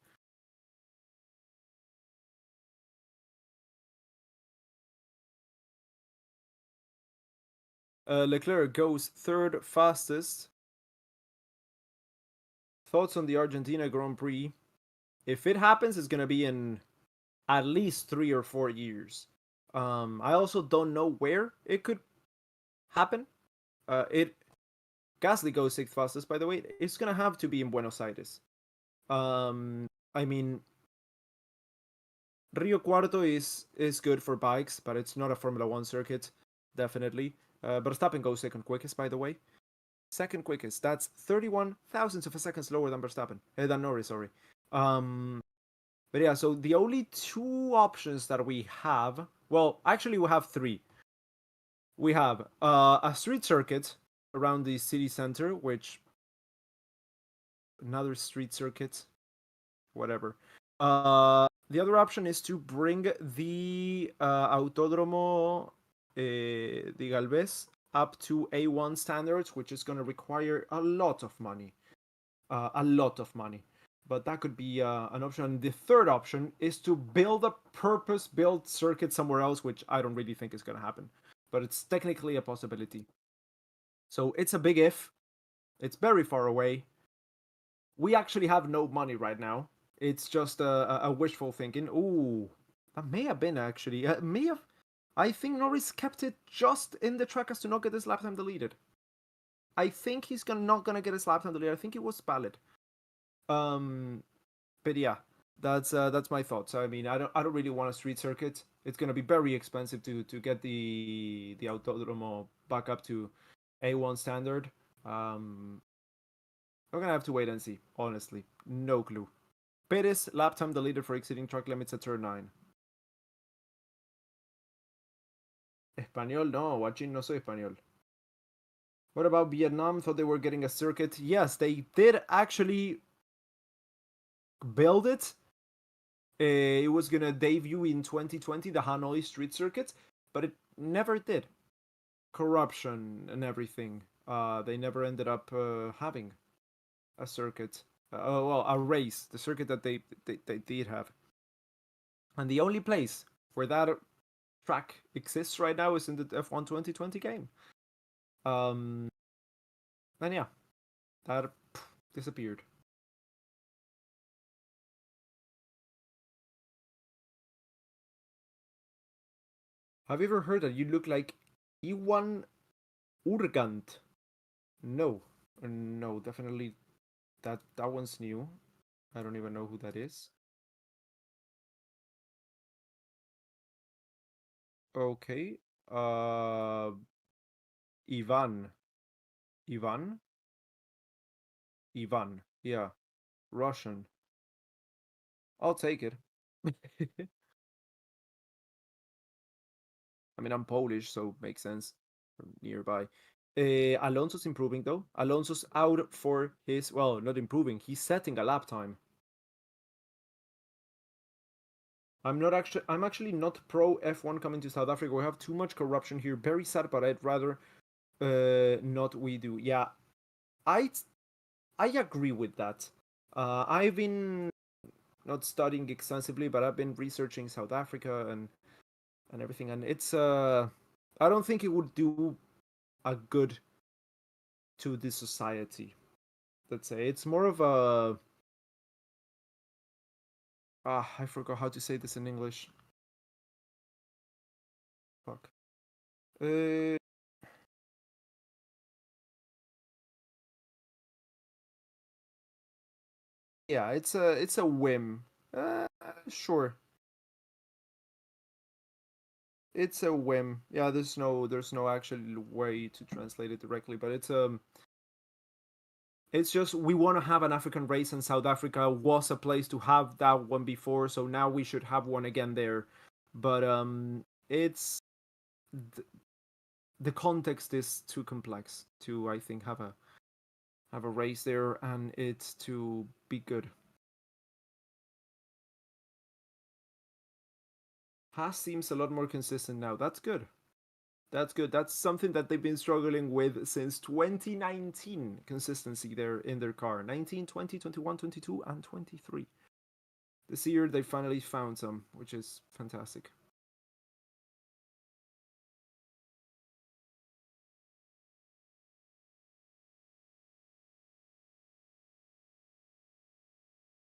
Leclerc goes third fastest. Thoughts on the Argentina Grand Prix? If it happens, it's going to be in at least 3 or 4 years. I also don't know where it could happen. It Gasly goes sixth fastest, by the way. It's gonna have to be in Buenos Aires. I mean, Rio Cuarto is good for bikes, but it's not a Formula One circuit, definitely. Verstappen goes second quickest, by the way. Second quickest. That's 31 thousandths of a second slower than Verstappen, than Norris. Sorry. Um, but yeah, so the only two options that we have, well, actually we have three. We have a street circuit around the city center, which another street circuit, whatever. The other option is to bring the Autódromo de Galvez up to A1 standards, which is going to require a lot of money. A lot of money. But that could be an option. The third option is to build a purpose-built circuit somewhere else, which I don't really think is going to happen. But it's technically a possibility. So it's a big if. It's very far away. We actually have no money right now. It's just a wishful thinking. Ooh, that may have been actually. May have. I think Norris kept it just in the track as to not get his lap time deleted. I think he's not gonna get his lap time deleted. I think it was valid. But yeah, that's my thoughts. I mean, I don't really want a street circuit. It's gonna be very expensive to get the Autódromo back up to A1 standard. We're gonna have to wait and see. Honestly, no clue. Perez lap time deleted for exceeding track limits at turn 9. Español, no. Watching, no soy español. What about Vietnam? Thought they were getting a circuit. Yes, they did actually build it. It was gonna debut in 2020, the Hanoi Street Circuit, but it never did. Corruption and everything. They never ended up having a circuit. Well, a race. The circuit that they did have. And the only place where that track exists right now is in the F1 2020 game. And yeah, that disappeared. Have you ever heard that you look like Iwan Urgant? No, no, definitely that one's new. I don't even know who that is. Okay, uh, Ivan, Ivan, Ivan. Yeah, Russian. I'll take it. I mean, I'm Polish, so makes sense from nearby. Alonso's improving though. Alonso's out for his, well, not improving. He's setting a lap time. I'm actually not pro F1 coming to South Africa. We have too much corruption here. Very sad, but I'd rather not we do. Yeah, I I agree with that. I've been not studying extensively, but I've been researching South Africa and everything, and it's I don't think it would do a good to the society. Let's say it's more of a I forgot how to say this in English. Fuck. Uh, yeah, it's a whim. Sure. it's a whim. Yeah, there's no actual way to translate it directly, but it's just we want to have an African race, and South Africa was a place to have that one before, so now we should have one again there. But it's the context is too complex to, I think, have a race there, and it's to be good. Haas seems a lot more consistent now. That's good. That's good. That's something that they've been struggling with since 2019. Consistency there in their car. 19, 20, 21, 22, and 23. This year they finally found some, which is fantastic.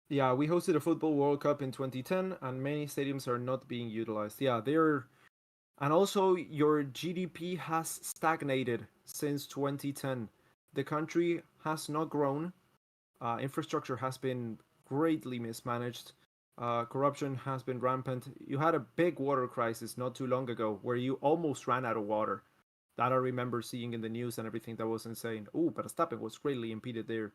Yeah, we hosted a football World Cup in 2010, and many stadiums are not being utilized. Yeah, they're. And also, your GDP has stagnated since 2010. The country has not grown. Infrastructure has been greatly mismanaged. Corruption has been rampant. You had a big water crisis not too long ago where you almost ran out of water. That I remember seeing in the news and everything. That was insane. Oh, but Verstappen was greatly impeded there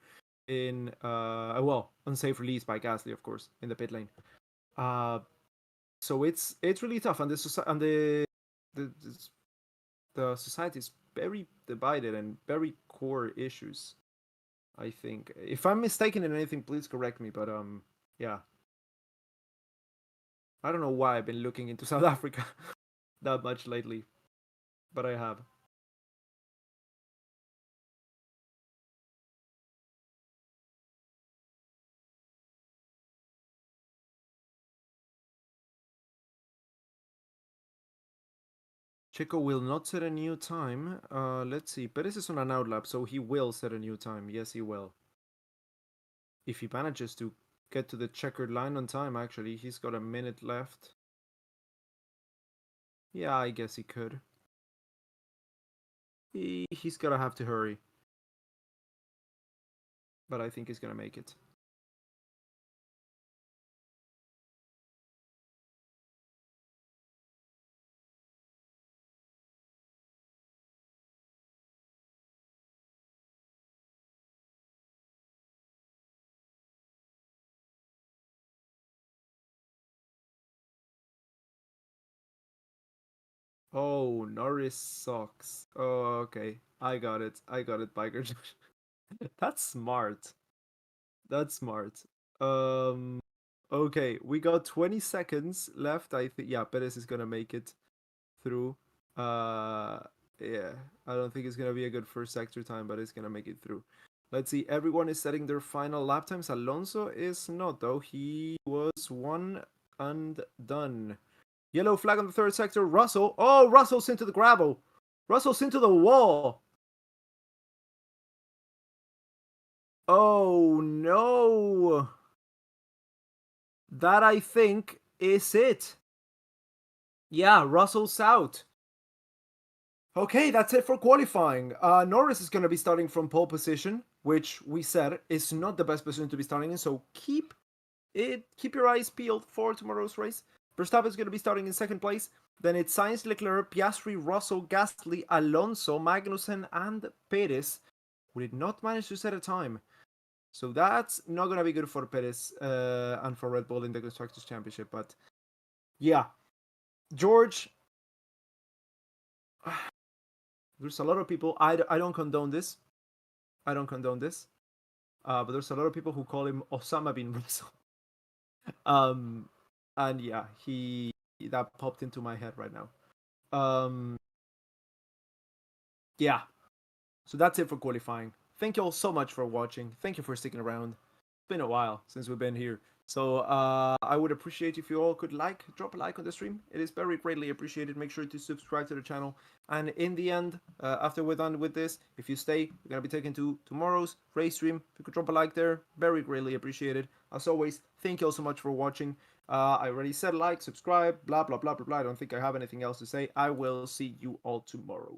in well, unsafe release by Gasly, of course, in the pit lane. Uh, so it's really tough, and the the society is very divided and very core issues. I think if I'm mistaken in anything, please correct me. But yeah, I don't know why I've been looking into South Africa that much lately, but I have. Checo will not set a new time. Let's see. Perez is on an outlap, so he will set a new time. Yes, he will. If he manages to get to the checkered line on time, actually, he's got a minute left. Yeah, I guess he could. He's gonna have to hurry, but I think he's gonna make it. Oh, Norris sucks. Oh, okay. I got it. I got it, Biker. That's smart. That's smart. Um, okay, we got 20 seconds left. I think, yeah, Perez is gonna make it through. Uh, yeah, I don't think it's gonna be a good first sector time, but it's gonna make it through. Let's see. Everyone is setting their final lap times. Alonso is not, though. He was one and done. Yellow flag on the third sector. Russell. Oh, Russell's into the gravel. Russell's into the wall. Oh no. That I think is it. Yeah, Russell's out. Okay, that's it for qualifying. Norris is going to be starting from pole position, which we said is not the best position to be starting in. So keep your eyes peeled for tomorrow's race. Verstappen is going to be starting in second place. Then it's Sainz, Leclerc, Piastri, Russell, Gasly, Alonso, Magnussen, and Perez, who did not manage to set a time. So that's not going to be good for Perez and for Red Bull in the Constructors' Championship. But yeah, George, there's a lot of people. I don't condone this. I don't condone this. But there's a lot of people who call him Osama bin Russell. Um, and yeah, he that popped into my head right now. Um, yeah. So that's it for qualifying. Thank you all so much for watching. Thank you for sticking around. It's been a while since we've been here. So I would appreciate if you all could drop a like on the stream. It is very greatly appreciated. Make sure to subscribe to the channel. And in the end, after we're done with this, if you stay, we're going to be taken to tomorrow's race stream. If you could drop a like there, very greatly appreciated. As always, thank you all so much for watching. I already said like, subscribe, blah, blah, blah, blah, blah. I don't think I have anything else to say. I will see you all tomorrow.